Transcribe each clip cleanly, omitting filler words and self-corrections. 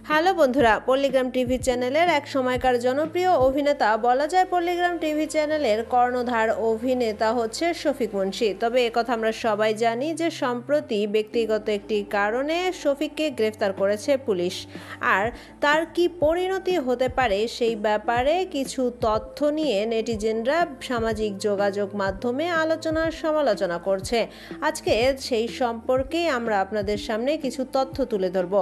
Hello বন্ধুরা, পল্লিগ্রাম TV চ্যানেলের এক সময়কার জনপ্রিয় অভিনেতা, বলা যায় পল্লিগ্রাম টিভি চ্যানেলের কর্ণধার অভিনেতা হচ্ছে শফিক মুন্সী। তবে একথা আমরা সবাই জানি যে সম্প্রতি ব্যক্তিগত একটি কারণে শফিককে গ্রেফতার করেছে পুলিশ। আর তার কি পরিণতি হতে পারে সেই ব্যাপারে কিছু তথ্য নিয়ে নেটিজেনরা সামাজিক যোগাযোগ মাধ্যমে সমালোচনা করছে। আজকে সেই সম্পর্কেই আমরা আপনাদের সামনে কিছু তথ্য তুলে ধরব।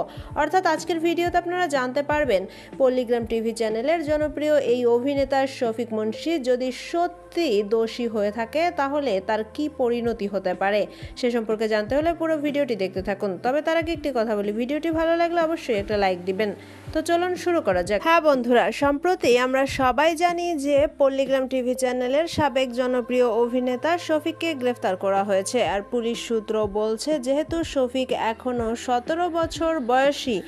অর্থাৎ আজকের ভিডিওতে আপনারা জানতে পারবেন পল্লিগ্রাম টিভি চ্যানেলের জনপ্রিয় এই অভিনেতা শফিক মুন্সী যদি সত্যি দোষী হয়ে থাকে তাহলে তার কি পরিণতি হতে পারে সে সম্পর্কে জানতে হলে পুরো ভিডিওটি দেখতে থাকুন। তবে তার আগে একটি কথা বলি, ভিডিওটি ভালো লাগলে অবশ্যই একটা লাইক দিবেন। তো চলুন শুরু করা যাক। হ্যাঁ বন্ধুরা, সম্প্রতি আমরা সবাই জানি যে পল্লিগ্রাম টিভি চ্যানেলের সাবেক জনপ্রিয় অভিনেতা শফিককে গ্রেফতার করা হয়েছে। আর পুলিশ সূত্র বলছে যেহেতু শফিক এখনো 17 বছর বয়সী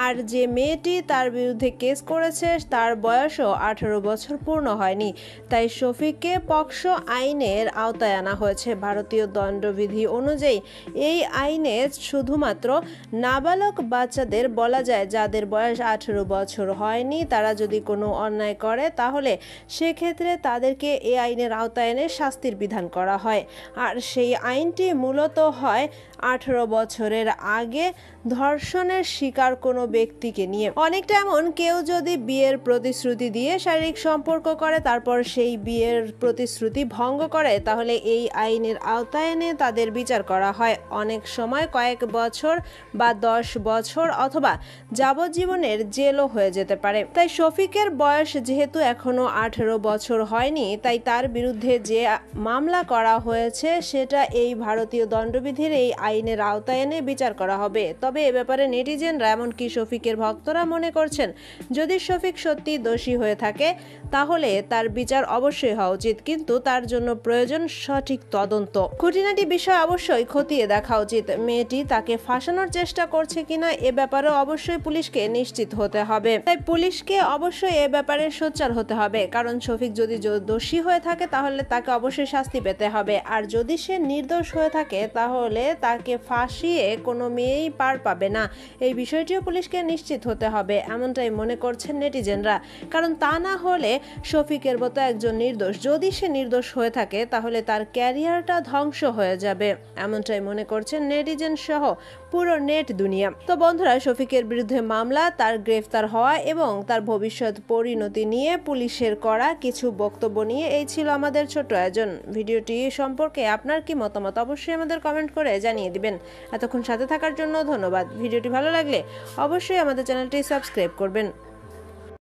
আর যে মেয়েটি তার বিরুদ্ধে কেস করেছে তার বয়সও 18 বছর পূর্ণ হয়নি, তাই শফিককে পক্সো আইনের আওতায় আনা হয়েছে। ভারতীয় দণ্ডবিধি অনুযায়ী এই আইনে শুধুমাত্র নাবালক বাচ্চাদের বলা যায় যাদের বয়স 18 বছর হয়নি তারা যদি কোনো অন্যায় করে তাহলে সেক্ষেত্রে তাদেরকে এই আইনের আওতায় এনে শাস্তির বিধান করা হয়। আর সেই আইনটি মূলত হয় 18 বছরের আগে ধর্ষণের শিকার কোনো ব্যক্তিকে নিয়ে। অনেকটা এমন, কেউ যদি বিয়ের প্রতিশ্রুতি দিয়ে শারীরিক সম্পর্ক করে তারপর সেই বিয়ের প্রতিশ্রুতি ভঙ্গ করে তাহলে এই আইনের আওতায় এনে তাদের বিচার করা হয়। অনেক সময় কয়েক বছর বা 10 বছর অথবা যাবজ্জীবনের জেলও হয়ে যেতে পারে। তাই শফিকের বয়স যেহেতু এখনো 18 বছর হয়নি তাই তার বিরুদ্ধে যে মামলা করা হয়েছে সেটা এই ভারতীয় দণ্ডবিধির এই আইনের আওতায় এনে বিচার করা হবে। তবে এ ব্যাপারে নেটিজেনরা এমনকি শফিকের ভক্তরা মনে করছেন যদি শফিক সত্যি দোষী হয়ে থাকে তাহলে তার বিচার অবশ্যই হওয়া উচিত, কিন্তু তার জন্য প্রয়োজন সঠিক তদন্ত। খুঁটিনাটি বিষয় অবশ্যই খতিয়ে দেখা উচিত। মেয়েটি তাকে ফাঁসানোর চেষ্টা করছে কিনা এ ব্যাপারে অবশ্যই পুলিশকে নিশ্চিত হতে হবে। তাই পুলিশকে অবশ্যই এ ব্যাপারে সোচ্চার হতে হবে, কারণ শফিক যদি দোষী হয়ে থাকে তাহলে তাকে অবশ্যই শাস্তি পেতে হবে। আর যদি সে নির্দোষ হয়ে থাকে তাহলে তাকে ফাঁসিয়ে কোনো মেয়েই পার পাবে না। এই বিষয়টিও পুলিশকে নিশ্চিত হতে হবে এমনটাই মনে করছেন নেটিজেনরা, কারণ তা না হলে শফিকের মতো একজন নির্দোষ, যদি সে নির্দোষ হয়ে থাকে তাহলে তার ক্যারিয়ারটা ধ্বংস হয়ে যাবে এমনটাই মনে করছেন নেটিজেন সহ পুরো নেট দুনিয়া। তো বন্ধুরা, শফিকের বিরুদ্ধে মামলা, তার গ্রেফতার হওয়া এবং তার ভবিষ্যৎ পরিণতি নিয়ে পুলিশের করা কিছু বক্তব্য নিয়ে এই ছিল আমাদের ছোট্ট আয়োজন। ভিডিওটি সম্পর্কে আপনার কি মতামত অবশ্যই আমাদের কমেন্ট করে জানিয়ে দিবেন। এতক্ষণ সাথে থাকার জন্য ধন্যবাদ। ভিডিওটি ভালো লাগলে অবশ্যই আমাদের চ্যানেলটি সাবস্ক্রাইব করবেন।